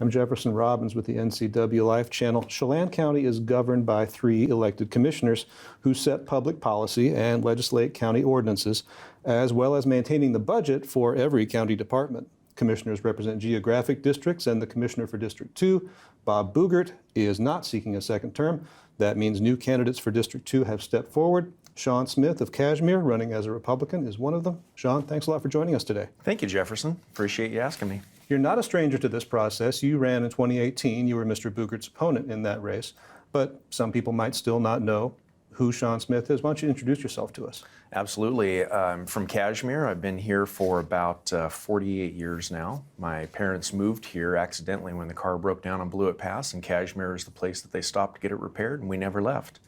I'm Jefferson Robbins with the NCW Life Channel. Chelan County is governed by 3 elected commissioners who set public policy and legislate county ordinances, as well as maintaining the budget for every county department. Commissioners represent geographic districts, and the commissioner for District 2, Bob Boogert, is not seeking a second term. That means new candidates for District 2 have stepped forward. Shon Smith of Kashmir, running as a Republican, is one of them. Shon, thanks a lot for joining us today. Thank you, Jefferson. Appreciate you asking me. You're not a stranger to this process. You ran in 2018. You were Mr. Boogert's opponent in that race. But some people might still not know who Shon Smith is. Why don't you introduce yourself to us? Absolutely. I'm from Kashmir. I've been here for about 48 years now. My parents moved here accidentally when the car broke down on Blewett Pass, and Kashmir is the place that they stopped to get it repaired, and we never left.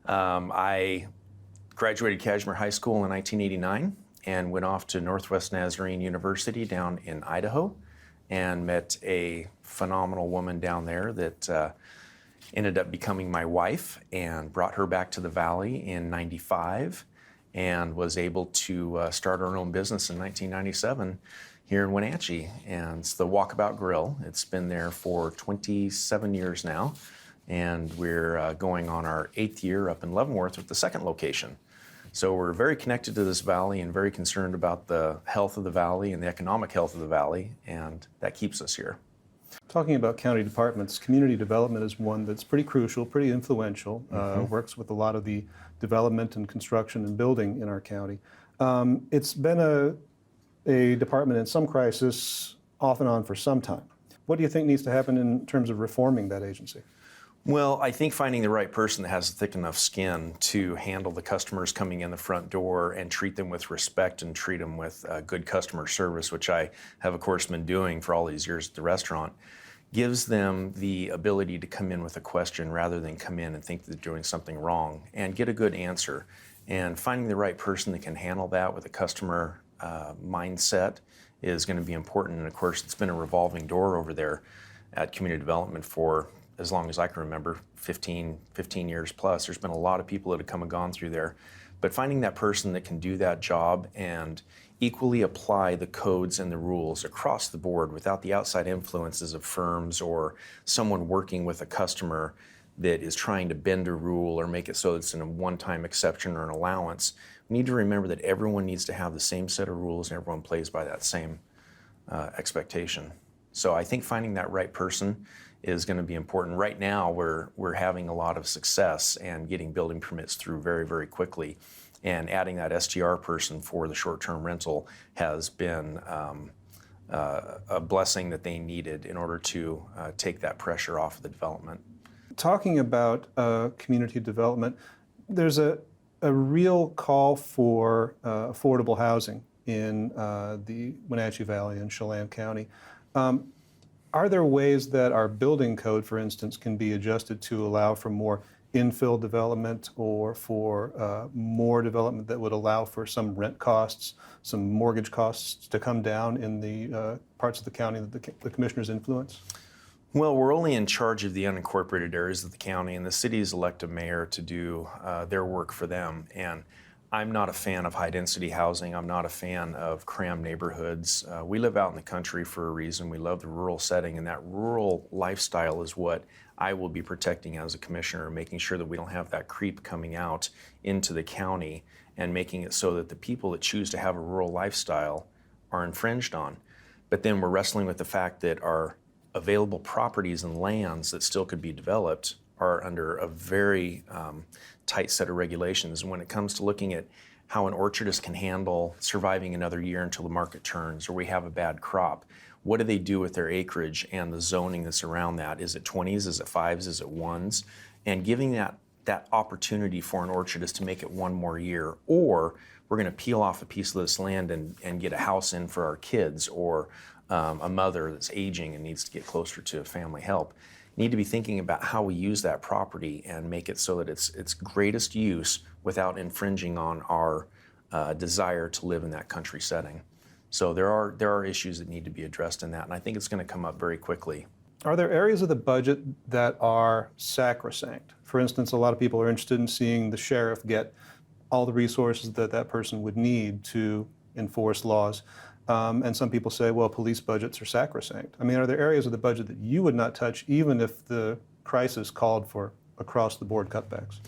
I graduated Kashmir High School in 1989 and went off to Northwest Nazarene University down in Idaho and met a phenomenal woman down there that ended up becoming my wife, and brought her back to the Valley in '95 and was able to start our own business in 1997 here in Wenatchee. And it's the Walkabout Grill. It's been there for 27 years now, and we're going on our 8th year up in Leavenworth with the 2nd location. So we're very connected to this valley and very concerned about the health of the valley and the economic health of the valley, and that keeps us here. Talking about county departments, community development is one that's pretty crucial, pretty influential, works with a lot of the development and construction and building in our county. It's been a department in some crisis off and on for some time. What do you think needs to happen in terms of reforming that agency? Well, I think finding the right person that has thick enough skin to handle the customers coming in the front door and treat them with respect and treat them with good customer service, which I have, of course, been doing for all these years at the restaurant, gives them the ability to come in with a question rather than come in and think they're doing something wrong and get a good answer. And finding the right person that can handle that with a customer mindset is going to be important. And of course, it's been a revolving door over there at community development for as long as I can remember, 15 years plus. There's been a lot of people that have come and gone through there. But finding that person that can do that job and equally apply the codes and the rules across the board without the outside influences of firms or someone working with a customer that is trying to bend a rule or make it so it's a one-time exception or an allowance, we need to remember that everyone needs to have the same set of rules and everyone plays by that same expectation. So I think finding that right person is going to be important. Right now, we're having a lot of success and getting building permits through very, very quickly. And adding that STR person for the short-term rental has been a blessing that they needed in order to take that pressure off of the development. Talking about community development, there's a real call for affordable housing in the Wenatchee Valley and Chelan County. Are there ways that our building code, for instance, can be adjusted to allow for more infill development or for more development that would allow for some rent costs, some mortgage costs to come down in the parts of the county that the commissioners influence? Well, we're only in charge of the unincorporated areas of the county, and the cities elect a mayor to do their work for them. And I'm not a fan of high-density housing. I'm not a fan of crammed neighborhoods. We live out in the country for a reason. We love the rural setting, and that rural lifestyle is what I will be protecting as a commissioner, making sure that we don't have that creep coming out into the county and making it so that the people that choose to have a rural lifestyle are infringed on. But then we're wrestling with the fact that our available properties and lands that still could be developed are under a very tight set of regulations. When it comes to looking at how an orchardist can handle surviving another year until the market turns or we have a bad crop, what do they do with their acreage and the zoning that's around that? Is it 20s, is it 5s, is it 1s? And giving that opportunity for an orchardist to make it one more year, or we're gonna peel off a piece of this land and get a house in for our kids, or a mother that's aging and needs to get closer to family help. Need to be thinking about how we use that property and make it so that it's greatest use without infringing on our desire to live in that country setting. So there are issues that need to be addressed in that, and I think it's going to come up very quickly. Are there areas of the budget that are sacrosanct? For instance, a lot of people are interested in seeing the sheriff get all the resources that that person would need to enforce laws. And some people say, well, police budgets are sacrosanct. I mean, are there areas of the budget that you would not touch even if the crisis called for across-the-board cutbacks?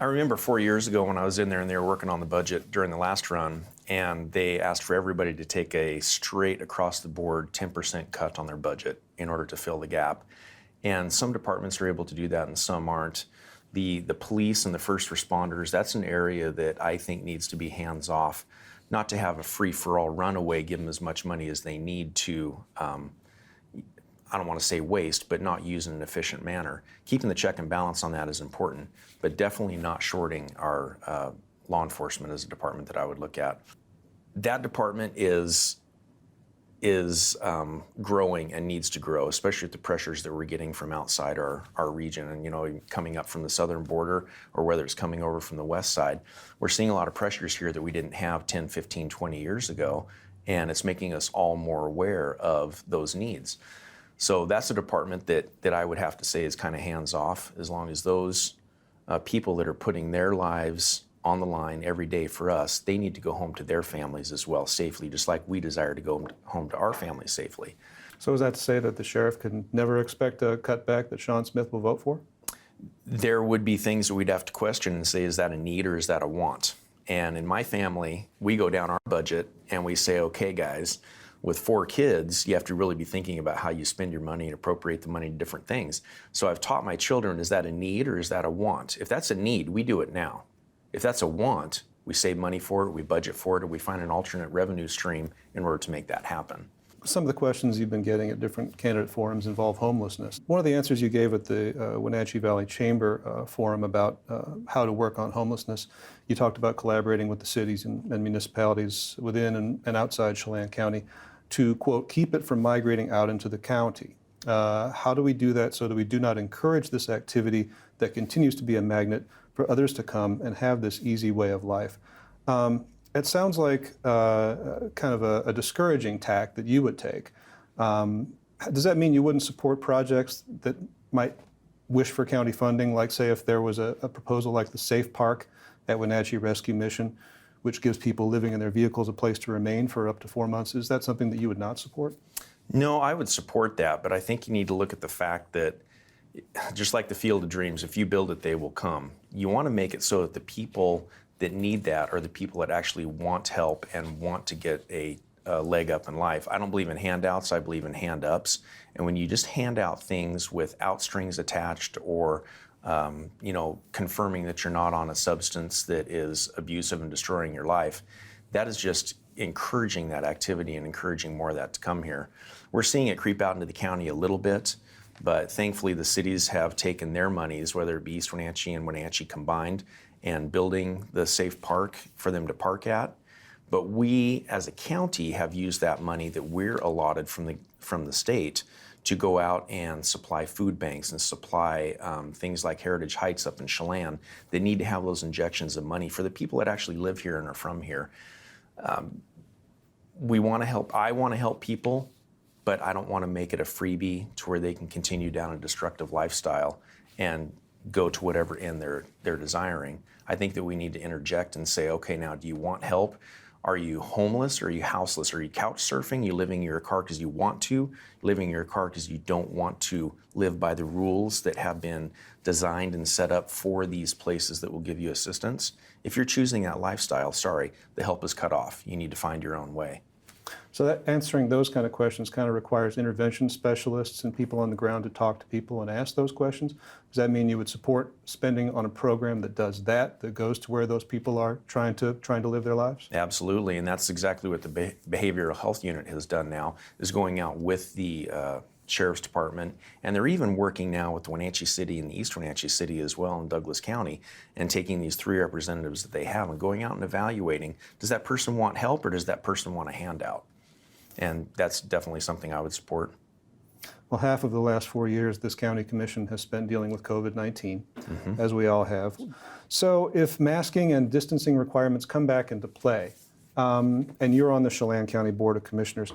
I remember 4 years ago when I was in there and they were working on the budget during the last run, and they asked for everybody to take a straight across-the-board 10% cut on their budget in order to fill the gap. And some departments are able to do that and some aren't. The police and the first responders, that's an area that I think needs to be hands-off, not to have a free-for-all runaway, give them as much money as they need to, I don't want to say waste, but not use in an efficient manner. Keeping the check and balance on that is important, but definitely not shorting our law enforcement as a department that I would look at. That department is growing and needs to grow, especially with the pressures that we're getting from outside our region. And, you know, coming up from the southern border or whether it's coming over from the west side, we're seeing a lot of pressures here that we didn't have 10, 15, 20 years ago. And it's making us all more aware of those needs. So that's a department that I would have to say is kind of hands off, as long as those people that are putting their lives on the line every day for us, they need to go home to their families as well safely, just like we desire to go home to our families safely. So is that to say that the sheriff can never expect a cutback that Sean Smith will vote for? There would be things that we'd have to question and say, is that a need or is that a want? And in my family, we go down our budget and we say, okay, guys, with 4 kids, you have to really be thinking about how you spend your money and appropriate the money to different things. So I've taught my children, is that a need or is that a want? If that's a need, we do it now. If that's a want, we save money for it, we budget for it, or we find an alternate revenue stream in order to make that happen. Some of the questions you've been getting at different candidate forums involve homelessness. One of the answers you gave at the Wenatchee Valley Chamber forum about how to work on homelessness, you talked about collaborating with the cities and municipalities within and outside Chelan County to, quote, keep it from migrating out into the county. How do we do that so that we do not encourage this activity that continues to be a magnet for others to come and have this easy way of life? It sounds like kind of a discouraging tack that you would take. Does that mean you wouldn't support projects that might wish for county funding, like say if there was a proposal like the Safe Park at Wenatchee Rescue Mission, which gives people living in their vehicles a place to remain for up to 4 months? Is that something that you would not support? No, I would support that, but I think you need to look at the fact that just like the Field of Dreams, if you build it, they will come. You want to make it so that the people that need that are the people that actually want help and want to get a leg up in life. I don't believe in handouts, I believe in hand-ups. And when you just hand out things without strings attached or confirming that you're not on a substance that is abusive and destroying your life, that is just encouraging that activity and encouraging more of that to come here. We're seeing it creep out into the county a little bit, but thankfully the cities have taken their monies, whether it be East Wenatchee and Wenatchee combined, and building the safe park for them to park at. But we, as a county, have used that money that we're allotted from the state to go out and supply food banks and supply things like Heritage Heights up in Chelan that need to have those injections of money for the people that actually live here and are from here. We want to help. I want to help people, but I don't want to make it a freebie to where they can continue down a destructive lifestyle and go to whatever end they're desiring. I think that we need to interject and say, okay, now do you want help? Are you homeless? Or are you houseless? Are you couch surfing? Are you living in your car because you want to? Living in your car because you don't want to live by the rules that have been designed and set up for these places that will give you assistance? If you're choosing that lifestyle, sorry, the help is cut off. You need to find your own way. So that answering those kind of questions kind of requires intervention specialists and people on the ground to talk to people and ask those questions. Does that mean you would support spending on a program that does that goes to where those people are trying to live their lives? Absolutely, and that's exactly what the Behavioral Health Unit has done now, is going out with the Sheriff's Department, and they're even working now with Wenatchee City and the East Wenatchee City as well in Douglas County, and taking these 3 representatives that they have and going out and evaluating, does that person want help or does that person want a handout? And that's definitely something I would support. Well, half of the last 4 years, this county commission has spent dealing with COVID-19, as we all have. So if masking and distancing requirements come back into play, and you're on the Chelan County Board of Commissioners,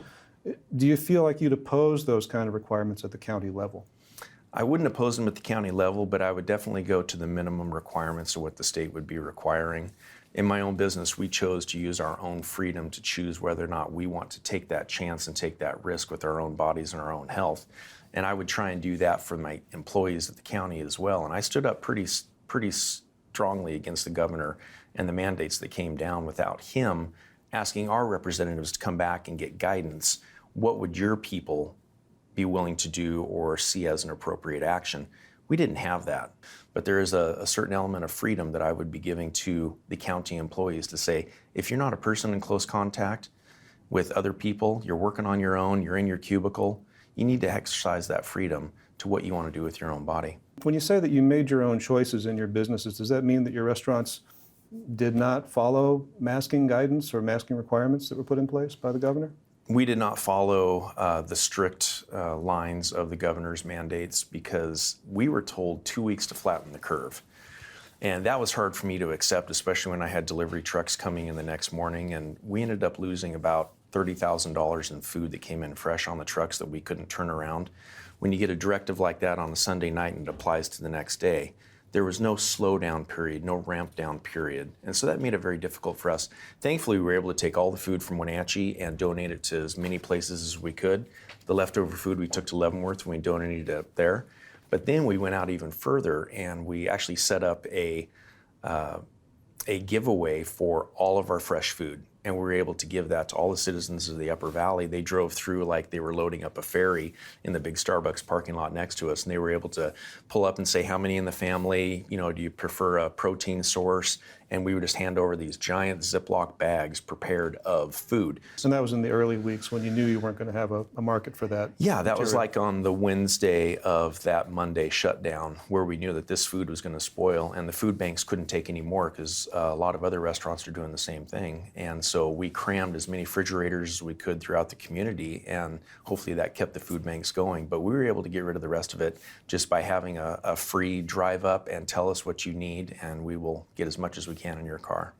do you feel like you'd oppose those kind of requirements at the county level? I wouldn't oppose them at the county level, but I would definitely go to the minimum requirements of what the state would be requiring. In my own business, we chose to use our own freedom to choose whether or not we want to take that chance and take that risk with our own bodies and our own health. And I would try and do that for my employees at the county as well. And I stood up pretty strongly against the governor and the mandates that came down without him asking our representatives to come back and get guidance. What would your people be willing to do or see as an appropriate action? We didn't have that. But there is a certain element of freedom that I would be giving to the county employees to say, if you're not a person in close contact with other people, you're working on your own, you're in your cubicle, you need to exercise that freedom to what you want to do with your own body. When you say that you made your own choices in your businesses, does that mean that your restaurants did not follow masking guidance or masking requirements that were put in place by the governor? We did not follow the strict lines of the governor's mandates because we were told 2 weeks to flatten the curve. And that was hard for me to accept, especially when I had delivery trucks coming in the next morning. And we ended up losing about $30,000 in food that came in fresh on the trucks that we couldn't turn around. When you get a directive like that on a Sunday night and it applies to the next day, there was no slowdown period, no ramp down period. And so that made it very difficult for us. Thankfully, we were able to take all the food from Wenatchee and donate it to as many places as we could. The leftover food we took to Leavenworth and we donated it there. But then we went out even further and we actually set up a giveaway for all of our fresh food. And we were able to give that to all the citizens of the Upper Valley. They drove through like they were loading up a ferry in the big Starbucks parking lot next to us, and they were able to pull up and say, how many in the family, do you prefer a protein source? And we would just hand over these giant Ziploc bags prepared of food. And that was in the early weeks when you knew you weren't going to have a market for that. Yeah, that was material. like on the Wednesday of that Monday shutdown where we knew that this food was going to spoil and the food banks couldn't take any more because a lot of other restaurants are doing the same thing. And so we crammed as many refrigerators as we could throughout the community, and hopefully that kept the food banks going. But we were able to get rid of the rest of it just by having a free drive up and tell us what you need, and we will get as much as we can in your car.